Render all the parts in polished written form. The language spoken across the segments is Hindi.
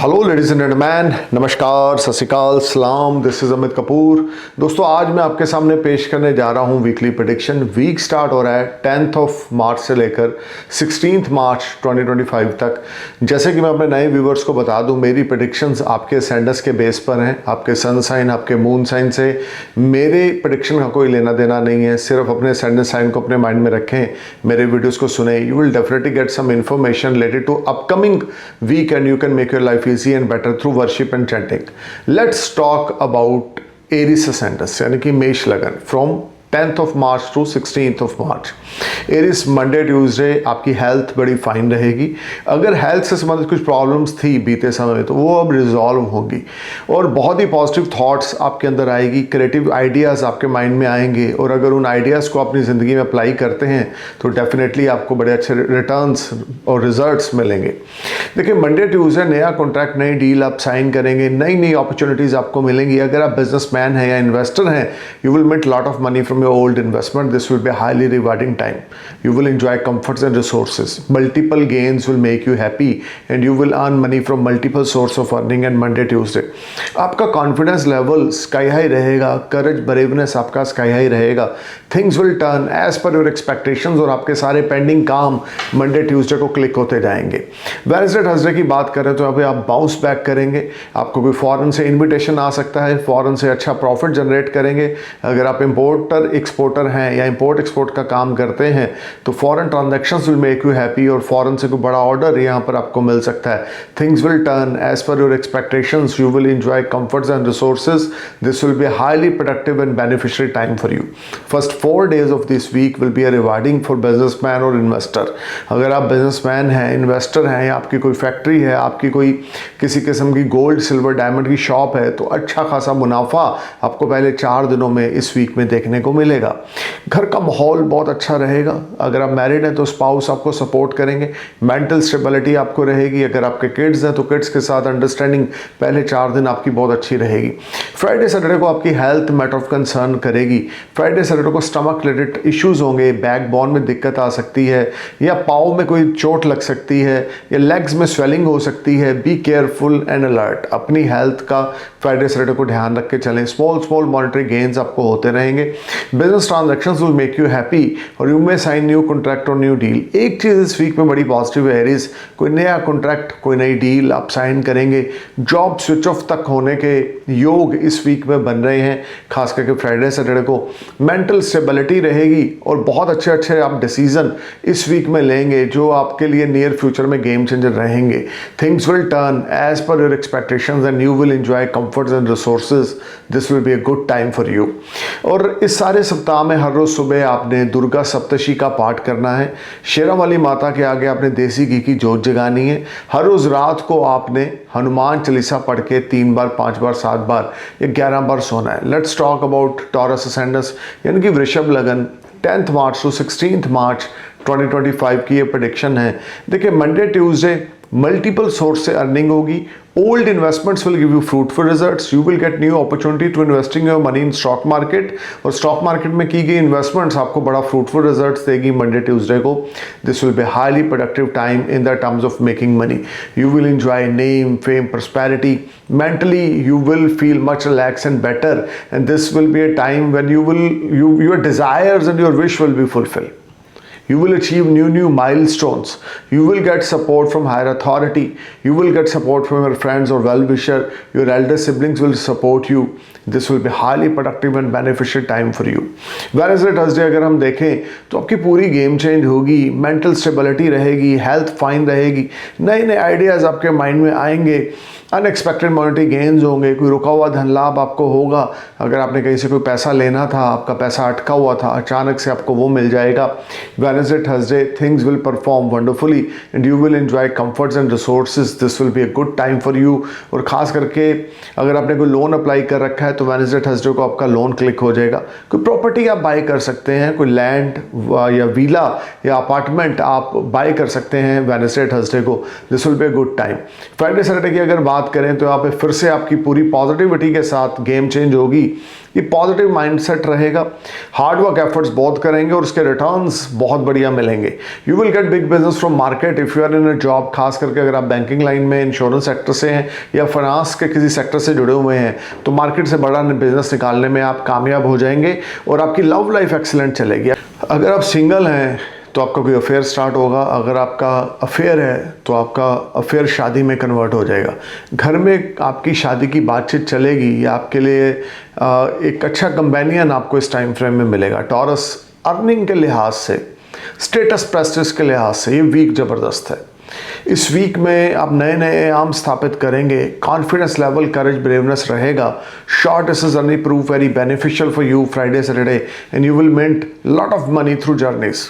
हेलो लेडीज एंड जेंटलमैन, नमस्कार, सत श्री अकाल, सलाम। This is Amit Kapoor. दोस्तों, आज मैं आपके सामने पेश करने जा रहा हूं वीकली प्रेडिक्शन। वीक स्टार्ट हो रहा है 10th ऑफ मार्च से लेकर 16th मार्च 2025 तक। जैसे कि मैं अपने नए व्यूवर्स को बता दूं, मेरी प्रेडिक्शंस आपके सेंडस के बेस पर हैं, आपके सन साइन, आपके मून साइन से मेरे प्रेडिक्शन का कोई लेना देना नहीं है। सिर्फ अपने सेंडस साइन को अपने माइंड में रखें, मेरे वीडियोज़ को सुने। You will definitely get some information related to upcoming week and you can make your life easy and better through worship and chanting. Let's talk about Aries ascendant यानी कि मेष लगन from 10th of March to 16th of March. Aries Monday Tuesday आपकी हेल्थ बड़ी फाइन रहेगी। अगर हेल्थ से संबंधित कुछ प्रॉब्लम्स थी बीते समय में तो वो अब रिजॉल्व होंगी और बहुत ही पॉजिटिव थॉट्स आपके अंदर आएगी। क्रिएटिव आइडियाज़ आपके माइंड में आएंगे और अगर उन आइडियाज़ को अपनी ज़िंदगी में अप्लाई करते हैं तो डेफिनेटली आपको बड़े अच्छे रिटर्न्स और रिजल्ट्स मिलेंगे। देखिए, मंडे ट्यूसडे नया कॉन्ट्रैक्ट, नई डील आप साइन करेंगे, नई नई अपॉर्चुनिटीज़ आपको मिलेंगी। अगर आप बिजनेसमैन हैं या इन्वेस्टर हैं, you will make lot of money from your old investment. This will be a highly rewarding time. You will enjoy comforts and resources. Multiple gains will make you happy and you will earn money from multiple source of earning and Monday Tuesday आपका confidence level sky high रहेगा, courage braveness आपका sky high रहेगा। Things will turn as per your expectations और आपके सारे pending काम Monday Tuesday को click होते जाएंगे। Wednesday Thursday की बात करें तो अभी आप बाउंस बैक करेंगे। आपको कोई फॉरेन से इन्विटेशन आ सकता है, फॉरेन से अच्छा प्रॉफिट जनरेट करेंगे। अगर आप इंपोर्टर एक्सपोर्टर हैं या इंपोर्ट एक्सपोर्ट का काम करते हैं तो foreign transactions will make you happy और फॉरेन से कोई बड़ा ऑर्डर यहाँ पर आपको मिल सकता है। Things will turn as per your expectations. You will enjoy comforts and resources. This will be highly productive and beneficial time for you. First 4 days of this week will be a rewarding for businessman और इन्वेस्टर। अगर आप बिजनेसमैन हैं, इन्वेस्टर हैं या आपकी कोई फैक्ट्री है, आपकी कोई किसी किस्म की गोल्ड सिल्वर डायमंड की शॉप है तो अच्छा खासा मुनाफा आपको पहले 4 दिनों में इस वीक में देखने को मिलेगा। घर का माहौल बहुत अच्छा रहेगा। अगर आप मैरिड हैं तो स्पाउस आपको सपोर्ट करेंगे। मेंटल स्टेबिलिटी आपको रहेगी। अगर आपके किड्स हैं तो किड्स के साथ अंडरस्टैंडिंग पहले 4 दिन आपकी बहुत अच्छी रहेगी। फ्राइडे सैटरडे को आपकी हेल्थ मैटर ऑफ कंसर्न करेगी। फ्राइडे सैटरडे को स्टमक रिलेटेड इश्यूज होंगे, बैक बोन में दिक्कत आ सकती है या पाँव में कोई चोट लग सकती है या लेग्स में स्वेलिंग हो सकती है। B careful and alert. अपनी हेल्थ का फ्राइडे सैटरडे को ध्यान रख के चलें। स्मॉल मॉनेटरी गेन्स आपको होते रहेंगे। Business transactions will make you happy और you may sign new contract और न्यू डील। एक चीज़ इस वीक में बड़ी पॉजिटिव है एरीज, कोई नया कॉन्ट्रैक्ट, कोई नई डील आप साइन करेंगे। जॉब स्विच ऑफ तक होने के योग इस वीक में बन रहे हैं, खास करके फ्राइडे सैटरडे को। मेंटल स्टेबिलिटी रहेगी और बहुत अच्छे आप डिसीजन इस वीक में लेंगे जो आपके लिए नियर फ्यूचर में गेम चेंजर रहेंगे। Things will turn as per your expectations and you will enjoy comforts and resources. This will be a good time for you. और इस सारे सप्ताह में हर रोज सुबह आपने दुर्गा सप्तशी का पाठ करना है। शेरा वाली माता के आगे आपने देसी घी की जोत जगानी है। हर रोज रात को आपने हनुमान चालीसा पढ़ के 3 बार, 5 बार, 7 बार या 11 बार सोना है। Let's talk about taurus ascendants यानी कि वृषभ लगन 10th मार्च टू 16th मार्च 2025 की ये प्रेडिक्शन है। देखिए, मंडे ट्यूसडे मल्टीपल सोर्स से अर्निंग होगी। Old investments will give you fruitful results. You will get new opportunity to investing your money in stock market और स्टॉक मार्केट में की गई इन्वेस्टमेंट्स आपको बड़ा फ्रूटफुल रिजल्ट्स देगी मंडे ट्यूसडे को। This will be highly productive time in the terms of making money. You will enjoy name, fame, prosperity. Mentally you will feel much relaxed and better and this will be a time when your desires and your wish will be fulfilled. You will achieve new milestones. You will get support from higher authority. You will get support from your friends or well-wisher. Your elder siblings will support you. This will be highly productive and beneficial time for you. Wednesday, Thursday अगर हम देखें तो आपकी पूरी गेम चेंज होगी। मेंटल स्टेबिलिटी रहेगी, हेल्थ फाइन रहेगी, नए आइडियाज़ आपके माइंड में आएंगे। अनएक्सपेक्टेड मॉनेटरी गेन्स होंगे, कोई रुका हुआ धन लाभ आपको होगा। अगर आपने कहीं से कोई पैसा लेना था, आपका पैसा अटका हुआ था, अचानक से आपको वो मिल जाएगा। Wednesday, Thursday, things will perform wonderfully and you will enjoy comforts and resources. This will be a good time for you. और ख़ास करके अगर आपने कोई लोन अप्लाई कर रखा है तो Wednesday, Thursday को आपका लोन क्लिक हो जाएगा। कोई प्रॉपर्टी आप बाय कर सकते हैं, कोई लैंड या विला या अपार्टमेंट आप बाय कर सकते हैं Wednesday, Thursday को। This will be a good time. Friday Saturday की अगर बात करें तो यहाँ पे फिर से आपकी पूरी पॉजिटिविटी के साथ गेम चेंज होगी। ये पॉजिटिव माइंडसेट रहेगा। हार्ड वर्क एफर्ट्स बहुत करेंगे और उसके रिटर्न्स बहुत बढ़िया मिलेंगे। You will get big business from market if you are in a job, खास करके अगर आप बैंकिंग लाइन में, इंश्योरेंस सेक्टर से हैं या फाइनेंस के किसी सेक्टर से जुड़े हुए हैं, तो मार्केट से बड़ा बिजनेस निकालने में आप कामयाब हो जाएंगे और आपकी लव लाइफ एक्सीलेंट चलेगी। अगर आप सिंगल हैं तो आपका कोई अफेयर स्टार्ट होगा, अगर आपका अफेयर है तो आपका अफेयर शादी में कन्वर्ट हो जाएगा। घर में आपकी शादी की बातचीत चलेगी या आपके लिए एक अच्छा कंपेनियन आपको इस टाइम फ्रेम में मिलेगा। टॉरस, अर्निंग के लिहाज से, स्टेटस प्रेस्टिज के लिहाज से ये वीक ज़बरदस्त है। इस वीक में आप नए नए आम स्थापित करेंगे, कॉन्फिडेंस लेवल, करेज, ब्रेवनेस रहेगा। Short distance journey prove very beneficial for you Friday Saturday and you will make lot of money through journeys.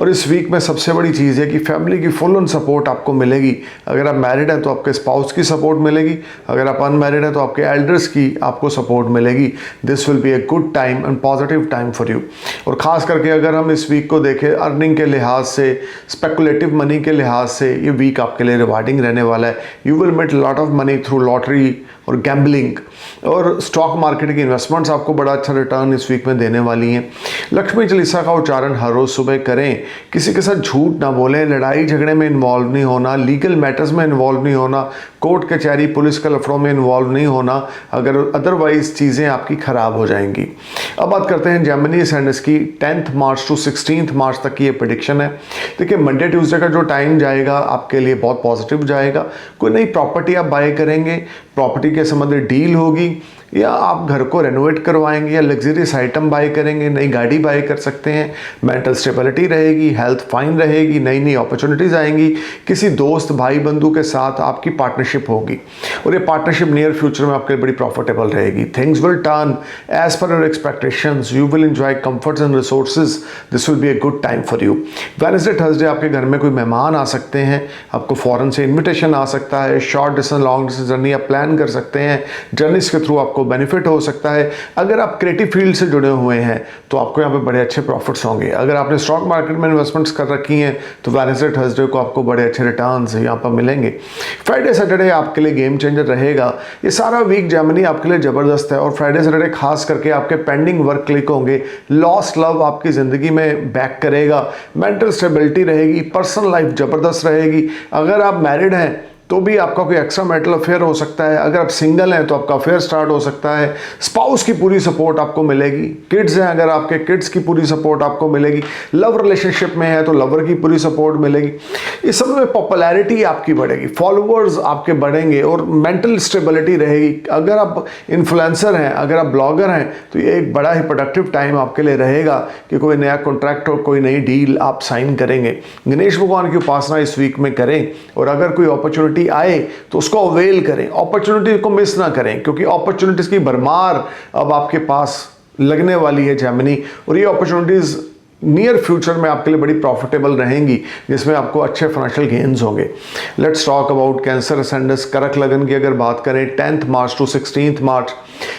और इस वीक में सबसे बड़ी चीज़ है कि फैमिली की फुल ऑन सपोर्ट आपको मिलेगी। अगर आप मैरिड हैं तो आपके स्पाउस की सपोर्ट मिलेगी, अगर आप अनमैरिड हैं तो आपके एल्डर्स की आपको सपोर्ट मिलेगी। This will be a good time and positive time for you. और ख़ास करके अगर हम इस वीक को देखें अर्निंग के लिहाज से, स्पेकुलेटिव मनी के लिहाज से, ये वीक आपके लिए रिवार्डिंग रहने वाला है। You will make lot of money through lottery और गैम्बलिंग और स्टॉक मार्केट की इन्वेस्टमेंट्स आपको बड़ा अच्छा रिटर्न इस वीक में देने वाली हैं। लक्ष्मी चालीसा का उच्चारण हर रोज़ सुबह करें। किसी के साथ झूठ ना बोलें, लड़ाई झगड़े में इन्वॉल्व नहीं होना, लीगल मैटर्स में इन्वॉल्व नहीं होना, कोर्ट कचहरी पुलिस के लफड़ों में इन्वॉल्व नहीं होना, अगर अदरवाइज चीज़ें आपकी ख़राब हो जाएंगी। अब बात करते हैं जेमिनी एंड की 10 मार्च टू 16 मार्च तक की ये प्रेडिक्शन है। देखिए मंडे ट्यूसडे का जो टाइम जाएगा आपके लिए बहुत पॉजिटिव जाएगा। कोई नई प्रॉपर्टी आप बाय करेंगे, प्रॉपर्टी के संबंधित डील होगी, या आप घर को रेनोवेट करवाएंगे या लग्जरियस आइटम बाय करेंगे, नई गाड़ी बाय कर सकते हैं। मेंटल स्टेबिलिटी रहेगी, हेल्थ फाइन रहेगी, नई नई अपॉर्चुनिटीज़ आएंगी। किसी दोस्त भाई बंधु के साथ आपकी पार्टनरशिप होगी और ये पार्टनरशिप नियर फ्यूचर में आपके लिए बड़ी प्रॉफिटेबल रहेगी। Things will turn as per your expectations, you will enjoy comforts and resources. This will be a good time for you. Wednesday Thursday आपके घर में कोई मेहमान आ सकते हैं, आपको फॉरेन से इन्विटेशन आ सकता है। Short distance long distance journey आप प्लान कर सकते हैं, जर्नीज के थ्रू आपको बेनिफिट हो सकता है। अगर आप क्रिएटिव फील्ड से जुड़े हुए हैं तो आपको यहाँ पे बड़े अच्छे प्रॉफिट्स होंगे। अगर आपने स्टॉक मार्केट में इन्वेस्टमेंट्स कर रखी हैं तो वेडनेसडे थर्सडे को आपको बड़े अच्छे रिटर्न्स यहाँ पर मिलेंगे। फ्राइडे सैटरडे आपके लिए गेम चेंजर रहेगा। ये सारा वीक जेमिनी आपके लिए ज़बरदस्त है और फ्राइडे सैटरडे खास करके आपके पेंडिंग वर्क क्लिक होंगे। लॉस्ट लव आपकी ज़िंदगी में बैक करेगा, मेंटल स्टेबिलिटी रहेगी, पर्सनल लाइफ ज़बरदस्त रहेगी। अगर आप मैरिड हैं तो भी आपका कोई एक्स्ट्रा मैरिटल अफेयर हो सकता है। अगर आप सिंगल हैं तो आपका अफेयर स्टार्ट हो सकता है। स्पाउस की पूरी सपोर्ट आपको मिलेगी। किड्स हैं, अगर आपके किड्स की पूरी सपोर्ट आपको मिलेगी। लव रिलेशनशिप में है तो लवर की पूरी सपोर्ट मिलेगी। इस सब में पॉपुलैरिटी आपकी बढ़ेगी, फॉलोअर्स आपके बढ़ेंगे और मेंटल स्टेबिलिटी रहेगी। अगर आप इन्फ्लुएंसर हैं, अगर आप ब्लॉगर हैं तो ये एक बड़ा ही प्रोडक्टिव टाइम आपके लिए रहेगा कि कोई नया कॉन्ट्रैक्ट और कोई नई डील आप साइन करेंगे। गणेश भगवान की उपासना इस वीक में करें और अगर कोई अपॉर्चुनिटी आए तो उसको अवेल करें, अपॉर्चुनिटी को मिस ना करें, क्योंकि अपॉर्चुनिटीज की भरमार अब आपके पास लगने वाली है जेमिनी। और ये अपॉर्चुनिटीज नियर फ्यूचर में आपके लिए बड़ी प्रॉफिटेबल रहेंगी, जिसमें आपको अच्छे फाइनेंशियल गेन्स होंगे। Let's talk about cancer ascendants, करक लगन की अगर बात करें 10 मार्च टू 16 मार्च।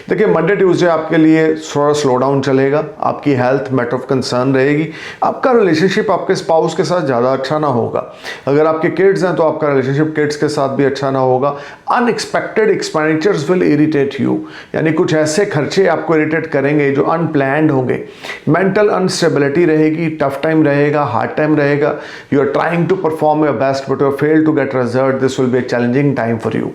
देखिए मंडे ट्यूसडे आपके लिए थोड़ा स्लो डाउन चलेगा, आपकी हेल्थ मैटर ऑफ कंसर्न रहेगी। आपका रिलेशनशिप आपके स्पाउस के साथ ज़्यादा अच्छा ना होगा। अगर आपके किड्स हैं तो आपका रिलेशनशिप किड्स के साथ भी अच्छा ना होगा। Unexpected expenditures will irritate you, यानी कुछ ऐसे खर्चे आपको इरिटेट करेंगे जो अनप्लैंड होंगे। मेंटल अनस्टेबिलिटी रहेगी, टफ टाइम रहेगा, हार्ड टाइम रहेगा। You are trying to perform your best but you fail to get result. This will be a challenging time for you.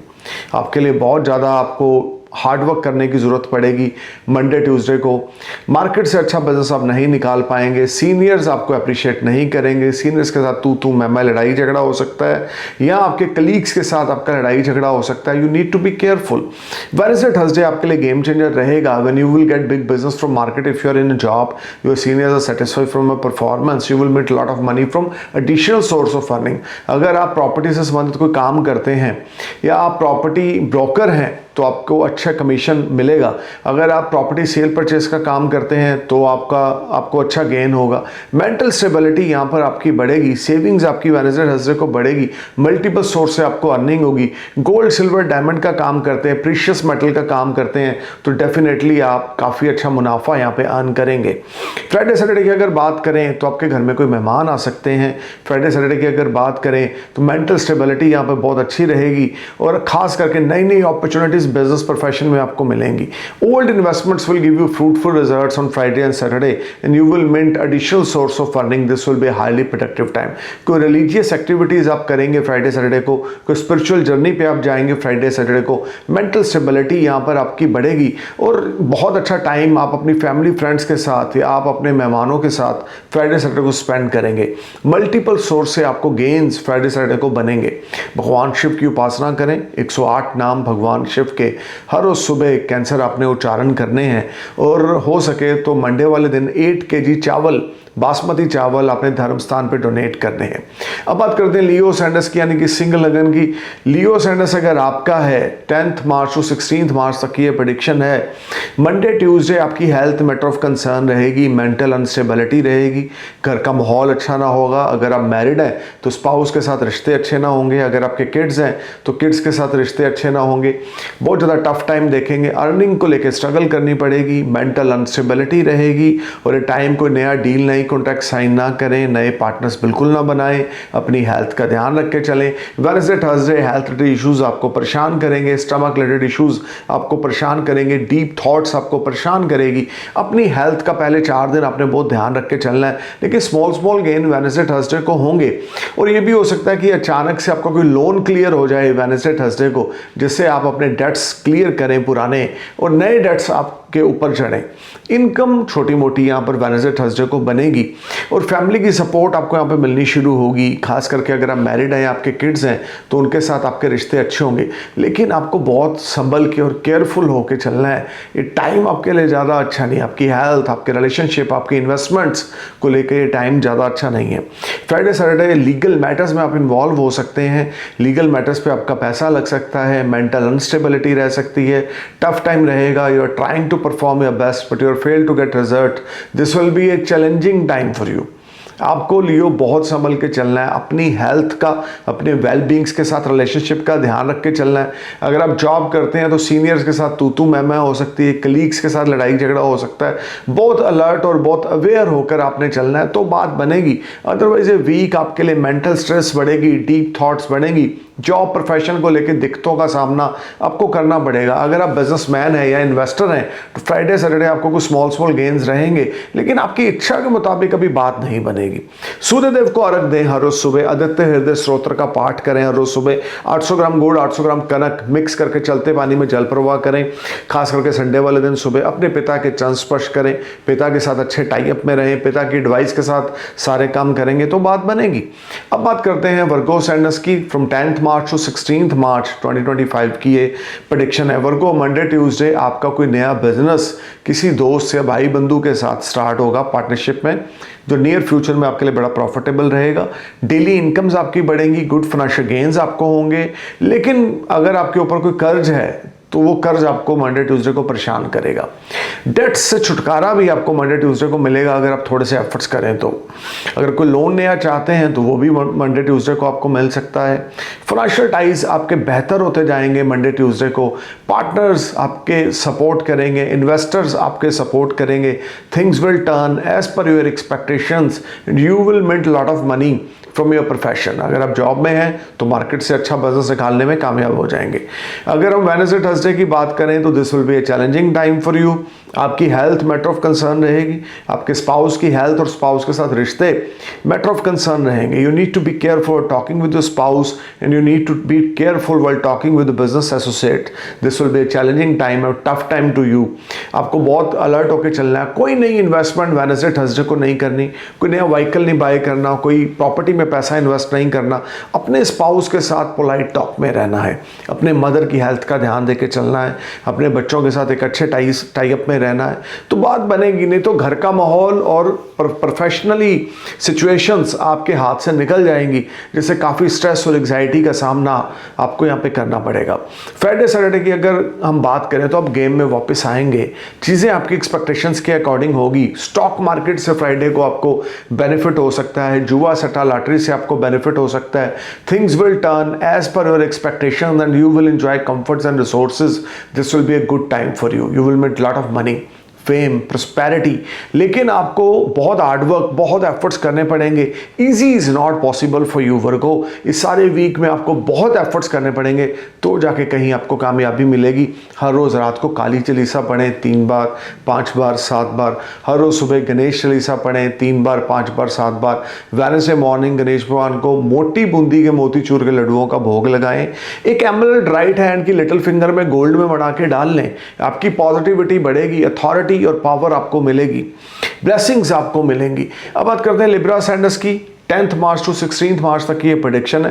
आपके लिए बहुत ज़्यादा आपको हार्डवर्क करने की ज़रूरत पड़ेगी। मंडे ट्यूसडे को मार्केट से अच्छा बिजनेस आप नहीं निकाल पाएंगे। सीनियर्स आपको अप्रिशिएट नहीं करेंगे। सीनियर्स के साथ तू मैं लड़ाई झगड़ा हो सकता है, या आपके कलीग्स के साथ आपका लड़ाई झगड़ा हो सकता है। You need to be careful. Wednesday Thursday आपके लिए गेम चेंजर रहेगा। When you will get big business from market, if you are in a job, your seniors are satisfied from your performance, you will make lot of money from additional source of earning. अगर आप प्रॉपर्टी से संबंधित कोई काम करते हैं या आप प्रॉपर्टी ब्रोकर हैं तो आपको अच्छा कमीशन मिलेगा। अगर आप प्रॉपर्टी सेल परचेज का काम करते हैं तो आपको अच्छा गेन होगा। मेंटल स्टेबिलिटी यहाँ पर आपकी बढ़ेगी। सेविंग्स आपकी वेडनेसडे थर्सडे को बढ़ेगी। मल्टीपल सोर्स से आपको अर्निंग होगी। गोल्ड सिल्वर डायमंड का काम करते हैं, प्रीशियस मेटल का काम करते हैं तो डेफिनेटली आप काफ़ी अच्छा मुनाफा यहाँ पे अर्न करेंगे। फ्राइडे सैटरडे की अगर बात करें तो आपके घर में कोई मेहमान आ सकते हैं। फ्राइडे सैटरडे की अगर बात करें तो मेंटल स्टेबिलिटी यहाँ पर बहुत अच्छी रहेगी और ख़ास करके नई नई अपॉर्चुनिटीज़ बिजनेस प्रोफेशन में आपको मिलेंगी। Old investments will give you fruitful results on Friday and Saturday and you will mint additional source of earning. This will be highly productive time. कोई रिलीजियस एक्टिविटीज आप करेंगे फ्राइडे सैटरडे को, कोई स्पिरिचुअल जर्नी पे आप जाएंगे फ्राइडे सैटरडे को, मेंटल स्टेबिलिटी यहाँ पर आपकी बढ़ेगी और बहुत अच्छा टाइम आप अपनी फैमिली फ्रेंड्स के साथ या आप अपने मेहमानों के साथ फ्राइडे सैटरडे को स्पेंड करेंगे। मल्टीपल सोर्स से आपको गेन्स फ्राइडे सैटरडे को बनेंगे। भगवान शिव की उपासना करें, 108 नाम भगवान शिव के हर रोज सुबह कैंसर आपने उच्चारण करने हैं और हो सके तो मंडे वाले दिन 8 kg चावल, बासमती चावल अपने धर्म स्थान पे डोनेट करने हैं। अब बात करते हैं लियो सैंडस की, यानी कि सिंह लगन की। लियो सैंडस अगर आपका है 10 मार्च टू 16 मार्च तक की ये प्रेडिक्शन है। मंडे ट्यूसडे आपकी हेल्थ मैटर ऑफ कंसर्न रहेगी, मेंटल अनस्टेबिलिटी रहेगी, घर का माहौल अच्छा ना होगा। अगर आप मैरिड हैं तो स्पाउस के साथ रिश्ते अच्छे ना होंगे, अगर आपके किड्स हैं तो किड्स के साथ रिश्ते अच्छे ना होंगे। बहुत ज़्यादा टफ टाइम देखेंगे, अर्निंग को लेकर स्ट्रगल करनी पड़ेगी, मेंटल अनस्टेबिलिटी रहेगी और ये टाइम कोई नया डील नहीं, कॉन्ट्रैक्ट साइन ना करें, नए पार्टनर्स बिल्कुल ना बनाएं, अपनी हेल्थ का ध्यान रख के चलें। Wednesday Thursday health related issues आपको परेशान करेंगे, स्टमक रिलेटेड इश्यूज आपको परेशान करेंगे, डीप थॉट्स आपको परेशान करेगी। अपनी हेल्थ का पहले 4 दिन आपने बहुत ध्यान रख के चलना है, लेकिन स्मॉल गेन वेडनेसडे थर्सडे को होंगे। और ये भी हो सकता है कि अचानक से आपका कोई लोन क्लियर हो जाए वेडनेसडे थर्सडे को, जिससे आप अपने डेट्स क्लियर करें पुराने और नए डेट्स आपके ऊपर चढ़ें। इनकम छोटी मोटी यहाँ पर वेडनेसडे थर्सडे को बनेगी और फैमिली की सपोर्ट आपको यहाँ पे मिलनी शुरू होगी। खास करके अगर आप मैरिड हैं, आपके किड्स हैं तो उनके साथ आपके रिश्ते अच्छे होंगे, लेकिन आपको बहुत संभल के और केयरफुल होकर चलना है। ये टाइम आपके लिए ज़्यादा अच्छा नहीं, आपकी हेल्थ, आपके रिलेशनशिप, आपके इन्वेस्टमेंट्स को लेकर ये टाइम ज़्यादा अच्छा नहीं है। फ्राइडे सैटरडे लीगल मैटर्स में आप इन्वॉल्व हो सकते हैं, लीगल मैटर्स पे आपका पैसा लग सकता है, मेंटल अनस्टेबिलिटी रह सकती है, टफ टाइम रहेगा। You are trying to perform your best but you are fail to get result. This will be a challenging time for you. आपको लियो बहुत संभल के चलना है, अपनी हेल्थ का, अपने वेल बींग्स के साथ रिलेशनशिप का ध्यान रख के चलना है। अगर आप जॉब करते हैं तो सीनियर्स के साथ तू मैं हो सकती है, कलीग्स के साथ लड़ाई झगड़ा हो सकता है। बहुत अलर्ट और बहुत अवेयर होकर आपने चलना है तो बात बनेगी। अदरवाइज ये वीक आपके लिए मेंटल स्ट्रेस बढ़ेगी, डीप थॉट्स बढ़ेंगी, जॉब प्रोफेशन को लेकर दिक्कतों का सामना आपको करना पड़ेगा। अगर आप बिजनेसमैन हैं या इन्वेस्टर हैं तो फ्राइडे सैटरडे आपको कुछ स्मॉल गेन्स रहेंगे, लेकिन आपकी इच्छा के मुताबिक अभी बात नहीं बनेगी। सूर्यदेव को अर्घ दें हर रोज सुबह, आदित्य हृदय स्तोत्र का पाठ करें हर रोज सुबह। 800 ग्राम गुड़, 800 ग्राम कनक मिक्स करके चलते पानी में जल प्रवाह करें। खास करके संडे वाले दिन सुबह अपने पिता के चरण स्पर्श करें, पिता के साथ अच्छे टाई अप में रहें, पिता की एडवाइस के साथ सारे काम करेंगे तो बात बनेगी। अब बात करते हैं वर्गो सैंडस की। फ्रॉम 10 मार्च टू 16 मार्च 2025 की ये प्रेडिक्शन है। वर्गो मंडे ट्यूसडे आपका कोई नया बिजनेस किसी दोस्त या भाई बंधु के साथ स्टार्ट होगा पार्टनरशिप में, जो नियर फ्यूचर में आपके लिए बड़ा प्रॉफिटेबल रहेगा। डेली इनकम्स आपकी बढ़ेंगी, गुड फाइनेंशियल गेन्स आपको होंगे। लेकिन अगर आपके ऊपर कोई कर्ज है तो वो कर्ज आपको मंडे ट्यूसडे को परेशान करेगा। डेट्स से छुटकारा भी आपको मंडे ट्यूसडे को मिलेगा अगर आप थोड़े से एफर्ट्स करें तो। अगर कोई लोन नया चाहते हैं तो वो भी मंडे ट्यूसडे को आपको मिल सकता है। फाइनेंशियल टाइज आपके बेहतर होते जाएंगे मंडे ट्यूसडे को। पार्टनर्स आपके सपोर्ट करेंगे, इन्वेस्टर्स आपके सपोर्ट करेंगे। Things will turn as per your expectations and you will make lot of money from your profession. अगर आप जॉब में हैं तो मार्केट से अच्छा बिजनेस निकालने में कामयाब हो जाएंगे। अगर हम वेडनेसडे थर्सडे की बात करें तो this will be a challenging time for you. आपकी हेल्थ मैटर ऑफ कंसर्न रहेगी, आपके स्पाउस की हेल्थ और स्पाउस के साथ रिश्ते मैटर ऑफ कंसर्न रहेंगे। You need to be careful talking with your spouse and you need to be careful while talking with business associate. This will be a challenging time और टफ टाइम टू यू। आपको बहुत अलर्ट होकर चलना है। कोई नई इन्वेस्टमेंट वेडनेसडे थर्सडे को नहीं करनी, कोई नया व्हीकल नहीं बाय करना, कोई प्रॉपर्टी में पैसा इन्वेस्ट नहीं करना। अपने स्पाउस के साथ पोलाइट टॉक में रहना है, अपने मदर की हेल्थ का ध्यान देके चलना है, अपने बच्चों के साथ एक अच्छे टाई अप में रहना है तो बात बनेगी। नहीं तो घर का माहौल और प्रोफेशनली सिचुएशंस आपके हाथ से निकल जाएंगी, जिससे काफ़ी स्ट्रेस और एग्जाइटी का सामना आपको यहाँ पे करना पड़ेगा। फ्राइडे सैटरडे की अगर हम बात करें तो आप गेम में वापस आएंगे, चीज़ें आपकी एक्सपेक्टेशंस के अकॉर्डिंग होगी। स्टॉक मार्केट से फ्राइडे को आपको बेनिफिट हो सकता है, जुआ सट्टा लॉटरी से आपको बेनिफिट हो सकता है। Things will turn as per your expectation and you will enjoy comforts and resources. This will be a good time for you. You will make lot of money. Fame, prosperity, लेकिन आपको बहुत हार्डवर्क, बहुत एफर्ट्स करने पड़ेंगे। Easy is not possible for you Virgo. इस सारे वीक में आपको बहुत एफर्ट्स करने पड़ेंगे तो जाके कहीं आपको कामयाबी मिलेगी। हर रोज़ रात को काली चालीसा पढ़ें 3 बार, 5 बार, 7 बार। हर रोज़ सुबह गणेश चालीसा पढ़ें 3 बार, 5 बार, 7 बार। वेडनेसडे मॉर्निंग गणेश भगवान को मोटी बूंदी के मोतीचूर के लड्डुओं का भोग लगाएं। एक एमराल्ड राइट हैंड की लिटिल फिंगर में गोल्ड में बना के डाल लें। आपकी पॉजिटिविटी बढ़ेगी, अथॉरिटी और पावर आपको मिलेगी, ब्लेसिंग्स आपको मिलेंगी। अब बात करते हैं लिब्रा सैंडस की। 10th मार्च टू 16th मार्च तक की ये प्रेडिक्शन है।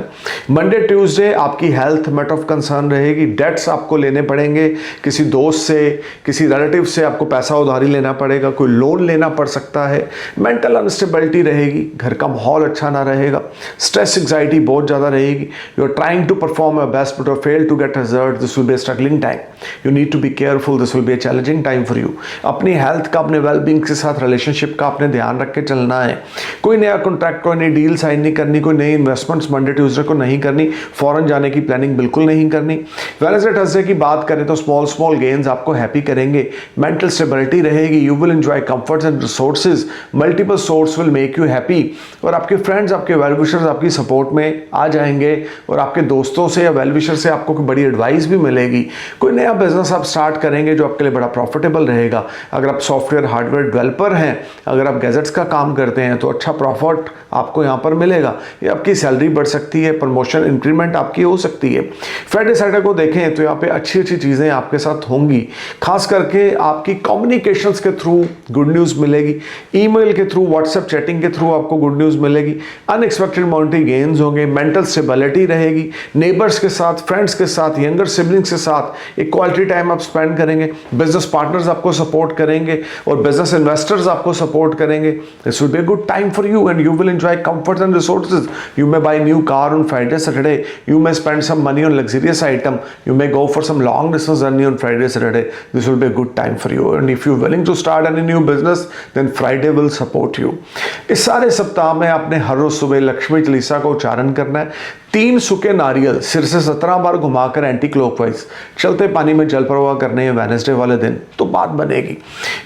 मंडे ट्यूसडे आपकी हेल्थ मैटर ऑफ कंसर्न रहेगी। डेट्स आपको लेने पड़ेंगे, किसी दोस्त से, किसी रिलेटिव से आपको पैसा उधारी लेना पड़ेगा, कोई लोन लेना पड़ सकता है। मेंटल अनस्टेबिलिटी रहेगी, घर का माहौल अच्छा ना रहेगा, स्ट्रेस एंग्जाइटी बहुत ज़्यादा रहेगी। You are trying to perform your best but fail to get result. This will be a struggling time. You need to be careful. This will be a challenging time for you. अपनी हेल्थ का, अपने वेलबींग के साथ रिलेशनशिप का आपने ध्यान रख के चलना है। कोई नया कॉन्ट्रैक्ट, कोई डील साइन नहीं करनी, कोई नई इन्वेस्टमेंट्स मंडे ट्यूसडे को नहीं करनी, फॉरेन जाने की प्लानिंग बिल्कुल नहीं करनी। वेडनेसडे थर्सडे की बात करें तो स्मॉल गेन्स आपको हैप्पी करेंगे। मेंटल स्टेबिलिटी रहेगी। You will enjoy comforts and resources. Multiple source will make you happy. और आपके फ्रेंड्स, आपके वेल विशर्स आपकी सपोर्ट में आ जाएंगे और आपके दोस्तों से या वेल विशर से आपको कोई बड़ी एडवाइस भी मिलेगी। कोई नया बिजनेस आप स्टार्ट करेंगे जो आपके लिए बड़ा प्रॉफिटेबल रहेगा। अगर आप सॉफ्टवेयर हार्डवेयर डेवलपर हैं, अगर आप गैजेट्स का काम करते हैं तो अच्छा प्रॉफिट आपको यहाँ पर मिलेगा। ये आपकी सैलरी बढ़ सकती है, प्रमोशन इंक्रीमेंट आपकी हो सकती है। फ्राइडे सैटरडे को देखें तो यहाँ पे अच्छी अच्छी चीज़ें आपके साथ होंगी। खास करके आपकी कम्युनिकेशंस के थ्रू गुड न्यूज़ मिलेगी। ईमेल के थ्रू, व्हाट्सएप चैटिंग के थ्रू आपको गुड न्यूज़ मिलेगी। अनएक्सपेक्टेड मॉनेटरी गेन्स होंगे। मेंटल स्टेबिलिटी रहेगी। नेबर्स के साथ, फ्रेंड्स के साथ, यंगर सिबलिंग्स के साथ एक क्वालिटी टाइम आप स्पेंड करेंगे। बिजनेस पार्टनर्स आपको सपोर्ट करेंगे और बिजनेस इन्वेस्टर्स आपको सपोर्ट करेंगे। This will be a good time for you and you will enjoy comforts and resources. You may buy new car on Friday, Saturday. You may spend some money on luxurious item. You may go for some long distance journey on Friday, Saturday. This will be a good time for you. And if you're willing to start any new business, then Friday will support you. इस सारे सप्ताह में आपने हर रोज सुबह लक्ष्मी चालीसा का उच्चारण करना है। 3 सूखे नारियल सिर से 17 बार घुमाकर एंटी क्लॉकवाइज चलते पानी में जल प्रवाह करने हैं वेडनेसडे वाले दिन, तो बात बनेगी।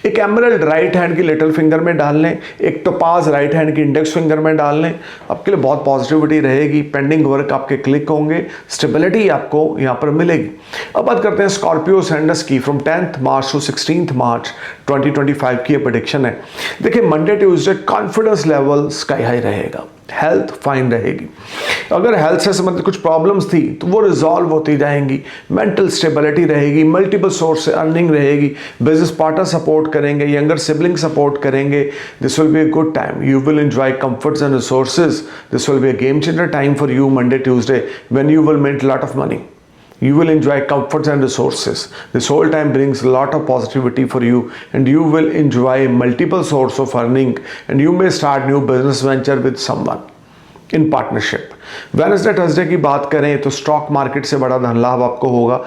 एक एमराल्ड राइट हैंड की लिटिल फिंगर में डाल लें। एक टोपाज राइट हैंड की इंडेक्स फिंगर में डाल लें। आपके लिए बहुत पॉजिटिविटी रहेगी। पेंडिंग वर्क आपके क्लिक होंगे। स्टेबिलिटी आपको यहाँ पर मिलेगी। अब बात करते हैं स्कॉर्पियो सैंडस की। From 10th March to 16th मार्च 2025 की ये प्रेडिक्शन है। देखिए Monday Tuesday confidence level sky high रहेगा। हेल्थ फाइन रहेगी। अगर हेल्थ से संबंधित कुछ प्रॉब्लम्स थी तो वो रिजॉल्व होती जाएंगी। मेंटल स्टेबिलिटी रहेगी। मल्टीपल सोर्स से अर्निंग रहेगी। बिजनेस पार्टनर सपोर्ट करेंगे। यंगर सिबलिंग सपोर्ट करेंगे। This will be a good time. You will enjoy comforts and resources. This will be a game changer time for you Monday, Tuesday, when you will make a lot of money. You will enjoy comforts and resources. This whole time brings a lot of positivity for you and you will enjoy multiple sources of earning and you may start new business venture with someone in partnership. Wednesday Thursday की बात करें तो स्टॉक मार्केट से बड़ा धन लाभ आपको होगा।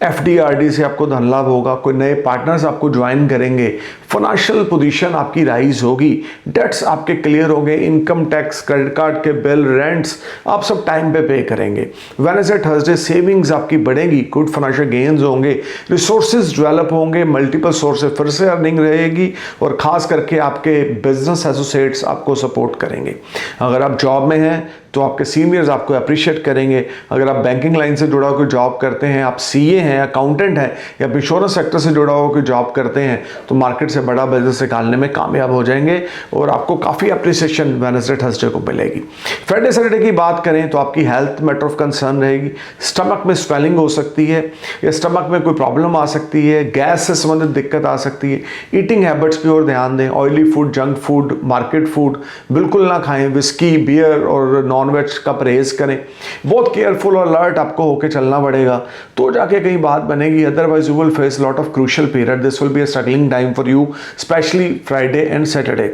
FD/RD से आपको धन लाभ होगा। कोई नए पार्टनर्स आपको ज्वाइन करेंगे। फाइनेंशियल पोजीशन आपकी राइज होगी। डेट्स आपके क्लियर होंगे। इनकम टैक्स, क्रेडिट कार्ड के बिल, रेंट्स आप सब टाइम पे करेंगे। वेडनेसडे थर्सडे सेविंग्स आपकी बढ़ेगी। गुड फाइनेंशियल गेन्स होंगे। रिसोर्सेज डेवलप होंगे। मल्टीपल सोर्स से फिर से अर्निंग रहेगी और खास करके आपके बिजनेस एसोसिएट्स आपको सपोर्ट करेंगे। अगर आप जॉब में हैं तो आपके सीनियर्स आपको अप्रिशिएट करेंगे। अगर आप बैंकिंग लाइन से जुड़ा हुआ जॉब करते हैं, आप CA हैं, अकाउंटेंट हैं या इंश्योरेंस सेक्टर से जुड़ा हुआ कोई जॉब करते हैं तो मार्केट से बड़ा बिजनेस निकालने में कामयाब हो जाएंगे और आपको काफ़ी अप्रिसिएशन वेडनेसडे थर्सडे को मिलेगी। फ्राइडे सैटरडे की बात करें तो आपकी हेल्थ मैटर ऑफ कंसर्न रहेगी। स्टमक में स्वेलिंग हो सकती है या स्टमक में कोई प्रॉब्लम आ सकती है। गैस से संबंधित दिक्कत आ सकती है। ईटिंग हैबिट्स की ओर ध्यान दें। Oily food, junk food, market food बिल्कुल ना खाएं। विस्की, बियर और नॉनवेज का परहेज करें। बहुत केयरफुल और अलर्ट आपको होकर चलना पड़ेगा तो जाके कहीं बात बनेगी। Otherwise you will face lot of crucial period. This will be a struggling time for you, specially Friday and Saturday.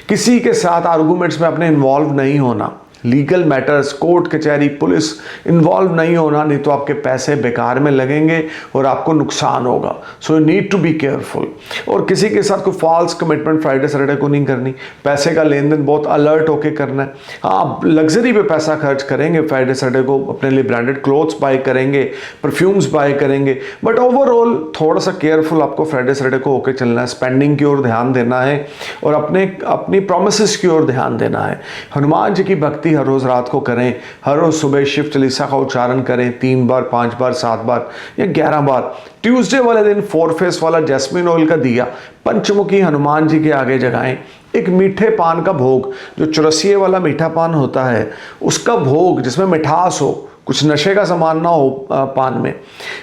किसी के साथ आर्गूमेंट्स में अपने इन्वॉल्व नहीं होना। लीगल मैटर्स, कोर्ट कचहरी, पुलिस इन्वॉल्व नहीं होना, नहीं तो आपके पैसे बेकार में लगेंगे और आपको नुकसान होगा। So you need to be careful. और किसी के साथ कोई फॉल्स कमिटमेंट फ्राइडे सैटरडे को नहीं करनी। पैसे का लेन देन बहुत अलर्ट होकर करना है। हाँ, आप लग्जरी पे पैसा खर्च करेंगे फ्राइडे सैटरडे को, अपने लिए ब्रांडेड क्लोथ्स बाय करेंगे, परफ्यूम्स बाय करेंगे, बट ओवरऑल थोड़ा सा केयरफुल आपको फ्राइडे सैटरडे को होकर चलना है। स्पेंडिंग की ओर ध्यान देना है और अपनी प्रोमिसेस की ओर ध्यान देना है। हनुमान जी की भक्ति हर रोज़ रात को करें, हर रोज़ सुबह शिव चालीसा का उच्चारण करें 3 बार, 5 बार, 7 बार या 11 बार। ट्यूसडे वाले दिन 4 फेस वाला जैस्मिन ऑयल का दिया पंचमुखी हनुमान जी के आगे जगाएं। एक मीठे पान का भोग, जो चौरसिए वाला मीठा पान होता है उसका भोग, जिसमें मिठास हो, कुछ नशे का सामान ना हो पान में।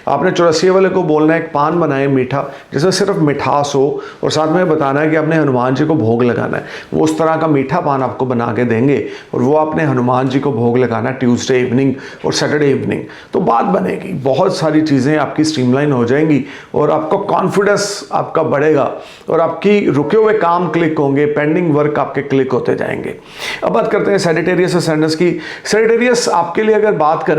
आपने चौरसिए वाले को बोलना है एक पान बनाए मीठा, जिसमें सिर्फ मिठास हो, और साथ में बताना है कि आपने हनुमान जी को भोग लगाना है। वो उस तरह का मीठा पान आपको बना के देंगे और वो आपने हनुमान जी को भोग लगाना है ट्यूसडे इवनिंग और सैटरडे इवनिंग। तो बात बनेगी, बहुत सारी चीज़ें आपकी स्ट्रीमलाइन हो जाएंगी और आपका कॉन्फिडेंस आपका बढ़ेगा और आपकी रुके हुए काम क्लिक होंगे, पेंडिंग वर्क आपके क्लिक होते जाएंगे। अब बात करते हैं सैजिटेरियस असेंडेंस की। सैजिटेरियस आपके लिए अगर बात करें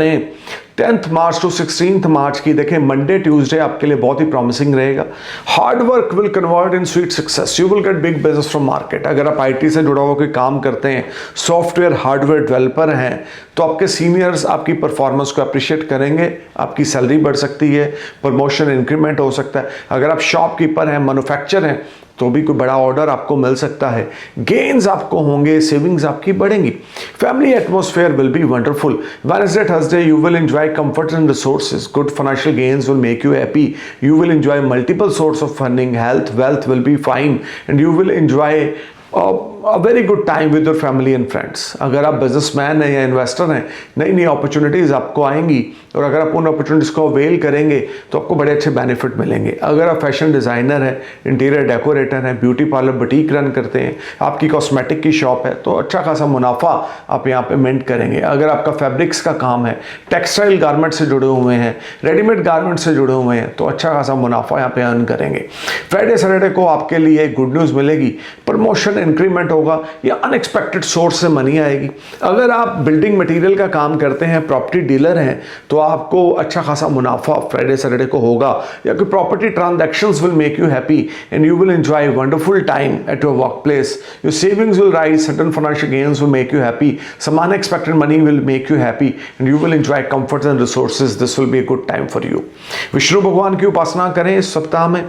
10th मार्च टू 16th मार्च की, देखें मंडे ट्यूसडे आपके लिए बहुत ही प्रॉमिसिंग रहेगा। Hard work will convert in sweet success, you will get big business from market. अगर आप आईटी से जुड़ा हुआ कोई काम करते हैं, सॉफ्टवेयर हार्डवेयर डेवलपर हैं, तो आपके सीनियर्स आपकी परफॉर्मेंस को अप्रिशिएट करेंगे, आपकी सैलरी बढ़ सकती है, प्रमोशन इंक्रीमेंट हो सकता है। अगर आप शॉपकीपर हैं, मैन्युफैक्चर हैं, तो भी कोई बड़ा ऑर्डर आपको मिल सकता है। गेन्स आपको होंगे, सेविंग्स आपकी बढ़ेंगी। Family atmosphere will be wonderful. Wednesday Thursday you will enjoy comfort and resources, good financial gains will make you happy, you will enjoy multiple source of funding, health wealth will be fine and you will enjoy a very good time with your family and friends। अगर आप बिजनेसमैन हैं या इन्वेस्टर हैं, नई नई अपॉर्चुनिटीज़ आपको आएंगी और अगर आप उन अपॉर्चुनिटीज़ को अवेल करेंगे तो आपको बड़े अच्छे बेनिफिट मिलेंगे। अगर आप फैशन डिज़ाइनर हैं, इंटीरियर डेकोरेटर हैं, ब्यूटी पार्लर बुटीक रन करते हैं, आपकी कॉस्मेटिक की शॉप है, तो अच्छा खासा मुनाफा आप यहाँ पे मिंट करेंगे। अगर आपका फैब्रिक्स का काम है, टेक्सटाइल गारमेंट से जुड़े हुए हैं, रेडीमेड गारमेंट से जुड़े हुए हैं, तो अच्छा खासा मुनाफा यहाँ पे अर्न करेंगे। फ्राइडे सैटरडे को आपके लिए गुड न्यूज़ मिलेगी, प्रमोशन इंक्रीमेंट होगा या अनएक्सपेक्टेड सोर्स से मनी आएगी। अगर आप बिल्डिंग मटेरियल का काम करते हैं, प्रॉपर्टी डीलर हैं, तो आपको अच्छा खासा मुनाफा फ्राइडे सैटरडे को होगा। या कोई property transactions will make you happy and you will enjoy wonderful time at your work place. Your savings will rise, certain financial gains will make you happy, some unexpected money will make you happy and you will enjoy comfort and resources. This will be a good time for you. Vishnu भगवान की उपासना करें इस सप्ताह में।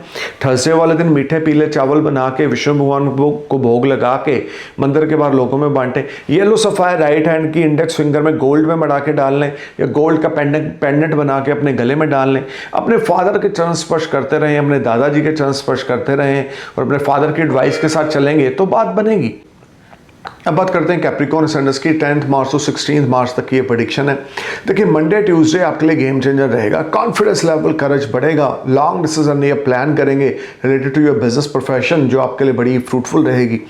थर्सडे वाले दिन मीठे पीले चावल बना के विष्णु भगवान को भोग लगा के मंदिर के बाहर लोगों में बांटे। येलो सफायर राइट हैंड की इंडेक्स फिंगर में गोल्ड में मड़ा के डाल लें या गोल्ड का पेंडेंट बना के अपने गले में डाल लें। अपने फादर के चरण स्पर्श करते रहें, अपने दादाजी के चरण स्पर्श करते रहें और अपने फादर की एडवाइस के साथ चलेंगे तो बात बनेगी। अब बात करते हैं कैप्रिकॉर्न असेंडेंस की। 10th मार्च टू 16th मार्च तक की ये प्रेडिक्शन है। देखिए मंडे ट्यूसडे आपके लिए गेम चेंजर रहेगा। कॉन्फिडेंस लेवल, करज बढ़ेगा। लॉन्ग डिसीजन ये प्लान करेंगे related to your business profession, जो आपके लिए बड़ी फ्रूटफुल रहेगी।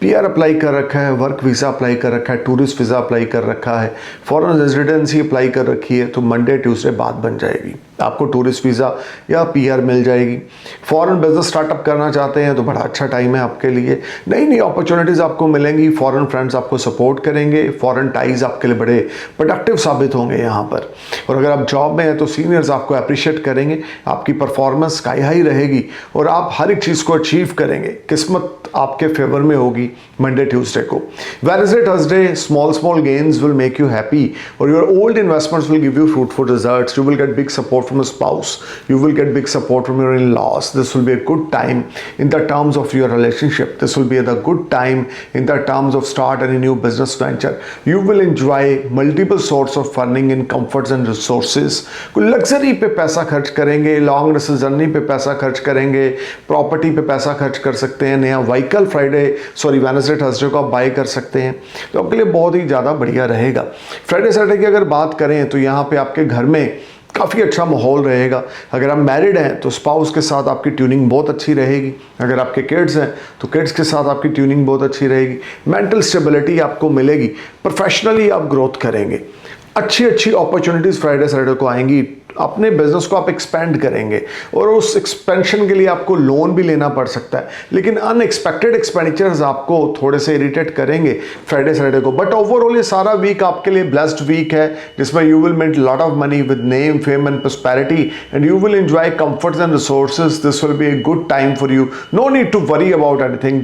पीआर अप्लाई कर रखा है, वर्क वीज़ा अप्लाई कर रखा है, टूरिस्ट वीज़ा अप्लाई कर रखा है, फॉरेन रेजिडेंसी अप्लाई कर रखी है, तो मंडे ट्यूसडे बात बन जाएगी। आपको टूरिस्ट वीज़ा या पीआर मिल जाएगी। फॉरेन बिजनेस स्टार्टअप करना चाहते हैं तो बड़ा अच्छा टाइम है आपके लिए। नई नई अपॉर्चुनिटीज़ आपको मिलेंगी। फॉरेन फ्रेंड्स आपको सपोर्ट करेंगे। फॉरेन टाइज आपके लिए बड़े प्रोडक्टिव साबित होंगे यहाँ पर। और अगर आप जॉब में हैं तो सीनियर्स आपको अप्रिशिएट करेंगे। आपकी परफॉर्मेंस स्काई हाई रहेगी और आप हर एक चीज़ को अचीव करेंगे। किस्मत आपके फेवर में होगी मंडे ट्यूसडे को। Wednesday Thursday small gains will make you happy और your old investments will give you fruitful results. You will get big support from a spouse, you will get big support from your in-laws. This will be a good time in the terms of your relationship. This will be the good time in the terms of start any new business venture. You will enjoy multiple sources of funding in comforts and resources. कोई लग्जरी पे पैसा खर्च करेंगे, लॉन्ग डिस्टेंस जर्नी पे पैसा खर्च करेंगे, प्रॉपर्टी पे पैसा खर्च कर सकते हैं, नया व्हीकल वेडनेसडे थर्सडे को आप बाय कर सकते हैं, तो आपके लिए बहुत ही ज़्यादा बढ़िया रहेगा। फ्राइडे सैटरडे की अगर बात करें तो यहाँ पे आपके घर में काफ़ी अच्छा माहौल रहेगा। अगर आप मैरिड हैं तो स्पाउस के साथ आपकी ट्यूनिंग बहुत अच्छी रहेगी। अगर आपके किड्स हैं तो किड्स के साथ आपकी ट्यूनिंग बहुत अच्छी रहेगी। मेंटल स्टेबिलिटी आपको मिलेगी। प्रोफेशनली आप ग्रोथ करेंगे। अच्छी अपॉर्चुनिटीज़ फ्राइडे सैटरडे को आएंगी अपने बिजनेस को आप एक्सपेंड करेंगे और उस एक्सपेंशन के लिए आपको लोन भी लेना पड़ सकता है, लेकिन अनएक्सपेक्टेड एक्सपेंडिचर्स आपको थोड़े से इरिटेट करेंगे फ्राइडे सैटरडे को। बट ओवरऑल ये सारा वीक आपके लिए ब्लेस्ड वीक है, जिसमें you will make lot of money with name, fame and prosperity and you will enjoy comforts and resources. This will be a good time for you. No need to worry about anything,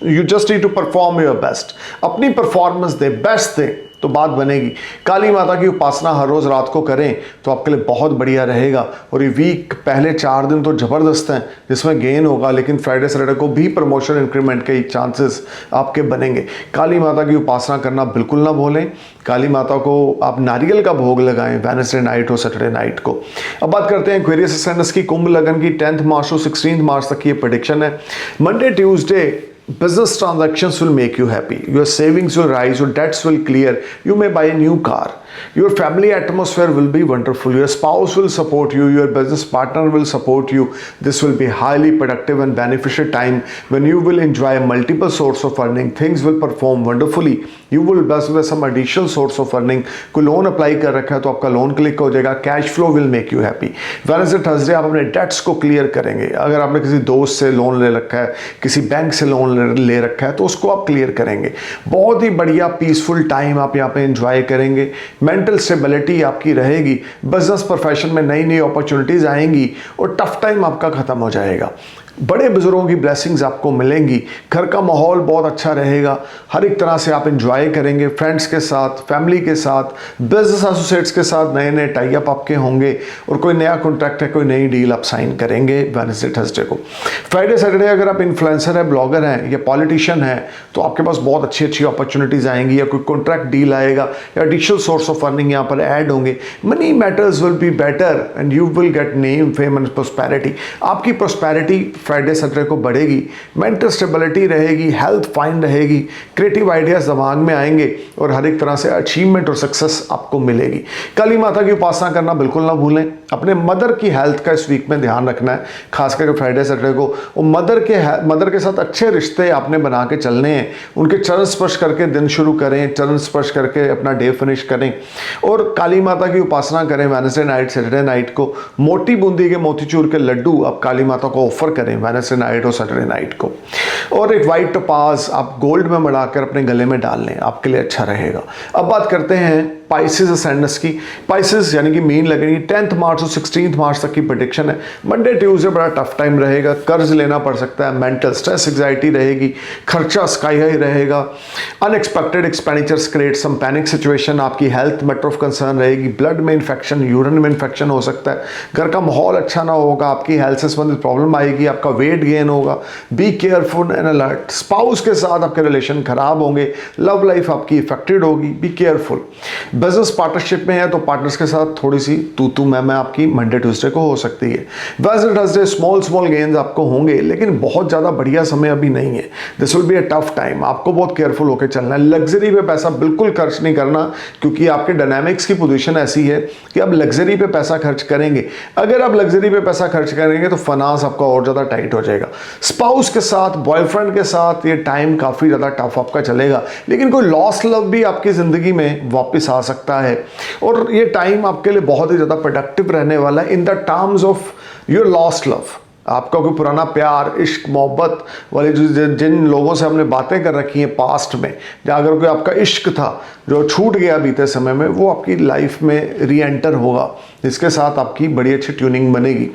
you just need to perform your best. अपनी परफॉर्मेंस दे, बेस्ट दे, तो बात बनेगी। काली माता की उपासना हर रोज रात को करें तो आपके लिए बहुत बढ़िया रहेगा। और ये वीक पहले 4 दिन तो जबरदस्त हैं जिसमें गेन होगा, लेकिन फ्राइडे सैटरडे को भी प्रमोशन इंक्रीमेंट के चांसेस आपके बनेंगे। काली माता की उपासना करना बिल्कुल ना भूलें। काली माता को आप नारियल का भोग लगाएं वेडनेसडे नाइट और सैटरडे नाइट को। अब बात करते हैं एक्वेरियस असेंडेंस की। कुंभ लगन की 10 मार्च टू 16 मार्च तक की ये प्रेडिक्शन है। Monday Tuesday business transactions will make you happy, your savings will rise, your debts will clear, you may buy a new car, your family atmosphere will be wonderful, your spouse will support you, your business partner will support you. This will be highly productive and beneficial time when you will enjoy multiple source of earning. Things will perform wonderfully, you will bless with some additional source of earning. कोई लोन अप्लाई कर रखा है तो आपका लोन क्लिक हो जाएगा। Cash flow will make you happy. Wednesday Thursday आप अपने डेट्स को क्लियर करेंगे। अगर आपने किसी दोस्त से लोन ले रखा है, किसी बैंक से लोन ले रखा है, तो उसको आप क्लियर करेंगे। बहुत ही बढ़िया पीसफुल टाइम आप यहाँ पे एंजॉय करेंगे। मेंटल स्टेबिलिटी आपकी रहेगी। बिजनेस प्रोफेशन में नई नई अपॉर्चुनिटीज आएंगी और टफ टाइम आपका खत्म हो जाएगा। बड़े बुजुर्गों की ब्लेसिंग्स आपको मिलेंगी। घर का माहौल बहुत अच्छा रहेगा। हर एक तरह से आप एंजॉय करेंगे फ्रेंड्स के साथ, फैमिली के साथ, बिजनेस एसोसिएट्स के साथ। नए नए टाई अप आपके होंगे और कोई नया कॉन्ट्रैक्ट है, कोई नई डील आप साइन करेंगे वेडनेसडे थर्सडे को। फ्राइडे सैटरडे अगर आप इन्फ्लुएंसर है, ब्लॉगर हैं या पॉलिटिशियन हैं तो आपके पास बहुत अच्छी अच्छी अपॉर्चुनिटीज़ आएंगी, या कोई कॉन्ट्रैक्ट डील आएगा, या एडिशनल सोर्स ऑफ अर्निंग यहाँ पर ऐड होंगे। Money matters will be better and you will gate name, fame and prosperity. आपकी प्रॉस्पेरिटी फ्राइडे सैटरडे को बढ़ेगी। मेंटल स्टेबिलिटी रहेगी, हेल्थ फाइन रहेगी, क्रिएटिव आइडियाज दिमाग में आएंगे और हर एक तरह से अचीवमेंट और सक्सेस आपको मिलेगी। काली माता की उपासना करना बिल्कुल ना भूलें। अपने मदर की हेल्थ का इस वीक में ध्यान रखना है, खास करके फ्राइडे सैटरडे को। और मदर के साथ अच्छे रिश्ते आपने बना के चलने हैं। उनके चरण स्पर्श करके दिन शुरू करें, चरण स्पर्श करके अपना डे फिनिश करें। और काली माता की उपासना करें। वेडनेसडे नाइट, सैटरडे नाइट को मोटी बूंदी के मोतीचूर के लड्डू आप काली माता को ऑफर करें वेडनेसडे नाइट और सैटरडे नाइट को। और एक वाइट टोपाज आप गोल्ड में मढ़ाकर अपने गले में डाल लें, आपके लिए अच्छा रहेगा। अब बात करते हैं पाइसेस असेंडेंस की। पाइसेस यानी कि मीन लगेगी 10 मार्च और 16 मार्च तक की प्रेडिक्शन है। मंडे ट्यूसडे बड़ा टफ टाइम रहेगा, कर्ज लेना पड़ सकता है, मेंटल स्ट्रेस, एंग्जाइटी रहेगी, खर्चा स्काई हाई रहेगा, unexpected expenditures create some panic situation. आपकी हेल्थ मैटर ऑफ कंसर्न रहेगी, ब्लड में इन्फेक्शन, यूरिन में इन्फेक्शन हो सकता है, घर का माहौल अच्छा ना होगा, आपकी हेल्थ से संबंधित प्रॉब्लम आएगी, आपका वेट गेन होगा। B careful and alert. Spouse के साथ आपके रिलेशन खराब होंगे, लव लाइफ आपकी इफेक्टेड होगी, बी केयरफुल। बिजनेस पार्टनरशिप में है तो पार्टनर्स के साथ थोड़ी सी तू मैं आपकी मंडे ट्यूसडे को हो सकती है। वेडनेसडे थर्सडे स्मॉल गेन्स आपको होंगे, लेकिन बहुत ज़्यादा बढ़िया समय अभी नहीं है। This will be a tough time. आपको बहुत केयरफुल होकर चलना है। लग्जरी पे पैसा बिल्कुल खर्च नहीं करना, क्योंकि आपके डायनामिक्स की पोजीशन ऐसी है कि आप लग्जरी पे पैसा खर्च करेंगे। अगर आप लग्जरी पे पैसा खर्च करेंगे तो फाइनेंस आपका और ज़्यादा टाइट हो जाएगा। स्पाउस के साथ, बॉयफ्रेंड के साथ ये टाइम काफ़ी ज़्यादा टफ आपका चलेगा, लेकिन कोई लॉस्ट लव भी आपकी ज़िंदगी में वापस आ सकता है। और ये टाइम आपके लिए बहुत ही ज़्यादा प्रोडक्टिव रहने वाला है इन the terms of your lost love. आपका कोई पुराना प्यार, इश्क, मोहब्बत वाले जिन लोगों से हमने बातें कर रखी हैं पास्ट में, या अगर कोई आपका इश्क था जो छूट गया बीते समय में, वो आपकी लाइफ में री एंटर होगा, जिसके साथ आपकी बड़ी अच्छी ट्यूनिंग बनेगी।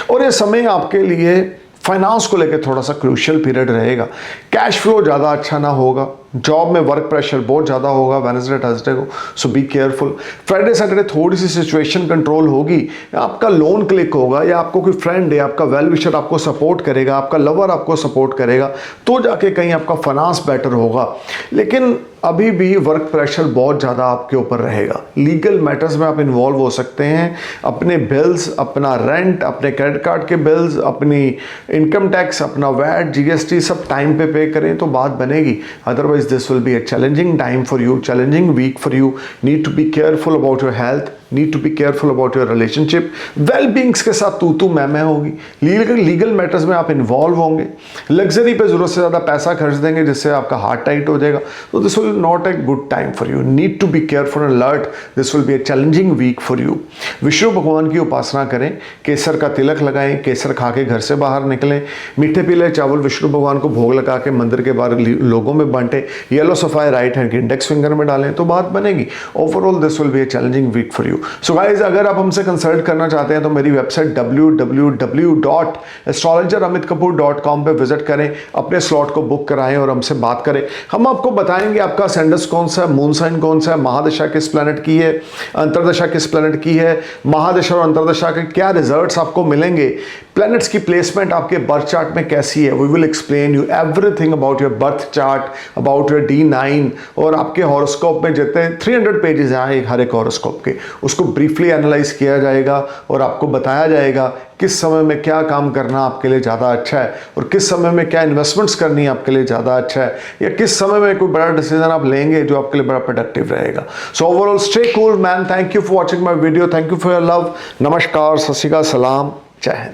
और ये समय आपके लिए फाइनेंस को लेकर थोड़ा सा क्रूशियल पीरियड रहेगा। कैश फ्लो ज़्यादा अच्छा ना होगा, जॉब में वर्क प्रेशर बहुत ज़्यादा होगा वेडनेसडे थर्सडे को, सो बी केयरफुल। फ्राइडे सैटरडे थोड़ी सी सिचुएशन कंट्रोल होगी, आपका लोन क्लिक होगा, या आपको कोई फ्रेंड है, आपका वेल विशर आपको सपोर्ट करेगा, आपका लवर आपको सपोर्ट करेगा, तो जाके कहीं आपका फाइनेंस बेटर होगा। लेकिन अभी भी वर्क प्रेशर बहुत ज़्यादा आपके ऊपर रहेगा। लीगल मैटर्स में आप इन्वॉल्व हो सकते हैं। अपने बिल्स, अपना रेंट, अपने क्रेडिट कार्ड के बिल्स, अपनी इनकम टैक्स, अपना वैट, जीएसटी सब टाइम पे करें तो बात बनेगी। Otherwise otherwise this will be a challenging time for you, challenging week for you. Need to be careful about your health, need to be careful about your relationship. Well beings के साथ तू मैं होगी, लीगल मैटर्स में आप इन्वॉल्व होंगे, लग्जरी पे ज़रूरत से ज़्यादा पैसा खर्च देंगे जिससे आपका हार्ट टाइट हो जाएगा. तो this will not a good time for you. Need to be careful and alert. This will be a challenging week for you. Vishnu भगवान की उपासना करें, केसर का तिलक लगाएं, केसर खा के घर से बाहर निकलें, मीठे पीले चावल विष्णु भगवान को भोग लगा के मंदिर के बाहर लोगों में बांटें, येलो सफाई राइट हैंड के इंडेक्स फिंगर में डालें तो बात बनेगी. Overall this will be a challenging week for you. So guys, अगर आप हमसे कंसल्ट करना चाहते हैं तो मेरी वेबसाइट www.astrologeramitkapoor.com पे विजिट करें, अपने स्लॉट को बुक कराएं और हमसे बात करें. हम आपको बताएंगे आपका असेंडेंस कौन सा है, मून साइन कौन सा है, महादशा किस प्लैनेट की है, अंतरदशा किस प्लैनेट की है, महादशा और अंतरदशा के क्या रिजल्ट्स आपको मिलेंगे, प्लैनेट्स की प्लेसमेंट आपके बर्थ चार्ट में कैसी है. We will explain you everything about your birth chart, about your D9 और आपके हॉरोस्कोप में जितने 300 पेजेस हैं हर एक हॉरोस्कोप के, उसको ब्रीफली एनालाइज किया जाएगा और आपको बताया जाएगा किस समय में क्या काम करना आपके लिए ज़्यादा अच्छा है और किस समय में क्या इन्वेस्टमेंट्स करनी आपके लिए ज़्यादा अच्छा है, या किस समय में कोई बड़ा डिसीजन आप लेंगे जो आपके लिए बड़ा प्रोडक्टिव रहेगा. So overall stay cool man. Thank you for watching my video. Thank you for your love. नमस्कार, सत श्री अकाल, सलाम, जय हिंद.